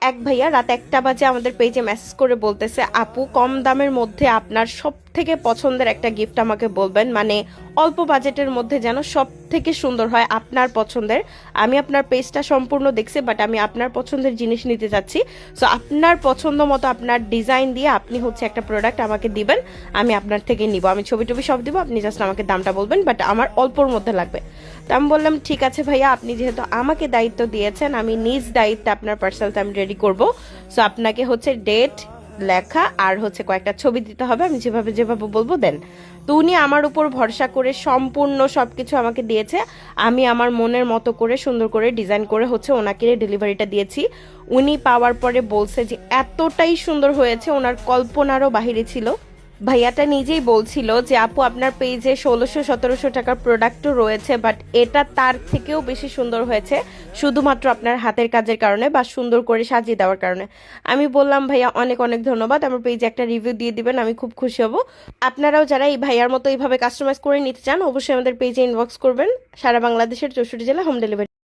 এক ভাইয়া রাত 1টা বাজে আমাদের পেজে মেসেজ করে বলতেছে, আপু কম দামের মধ্যে আপনার সব থেকে পছন্দের একটা গিফট আমাকে বলবেন, মানে অল্প বাজেটের মধ্যে যেন সব থেকে সুন্দর হয় আপনার পছন্দের। আমি আপনার পেজটা সম্পূর্ণ দেখছি, বাট আমি আপনার পছন্দের জিনিস নিতে চাচ্ছি। সো আপনার পছন্দ মতো আপনার ডিজাইন দিয়ে আপনি হচ্ছে একটা প্রোডাক্ট আমাকে দিবেন, আমি আপনার থেকে নিব। আমি ছবি টবি সব দিব, আপনি জাস্ট আমাকে দামটা বলবেন, বাট আমার অল্পর মধ্যে লাগবে। তো আমি বললাম ঠিক আছে ভাইয়া, আপনি যেহেতু আমাকে দায়িত্ব দিয়েছেন, আমি নিজ দায়িত্বে আপনার পার্সেলটা আমি রেডি করব। সো আপনাকে হচ্ছে ডেট লেখা আর হচ্ছে কয়েকটা ছবি দিতে হবে, আমি যেভাবে যেভাবে বলবো দেন। তো উনি আমার উপর ভরসা করে সম্পূর্ণ সবকিছু আমাকে দিয়েছে। আমি আমার মনের মতো করে সুন্দর করে ডিজাইন করে হচ্ছে ওনাকে ডেলিভারিটা দিয়েছি। উনি পাওয়ার পরে বলছে যে এতটাই সুন্দর হয়েছে, ওনার কল্পনারও বাহিরে ছিল। ভাইয়াটা নিজেই বলছিল যে আপু আপনার পেজে 1600-1700 টাকার প্রোডাক্টও রয়েছে, বাট এটা তার থেকেও বেশি সুন্দর হয়েছে শুধুমাত্র আপনার হাতের কাজের কারণে বা সুন্দর করে সাজিয়ে দেওয়ার কারণে। আমি বললাম ভাইয়া অনেক অনেক ধন্যবাদ, আমার পেজে একটা রিভিউ দিয়ে দিবেন, আমি খুব খুশি হব। আপনারাও যারা এই ভাইয়ার মতো এইভাবে কাস্টমাইজ করে নিতে চান অবশ্যই আমাদের পেজে ইনবক্স করবেন। সারা বাংলাদেশের 64 জেলা হোম ডেলিভারি।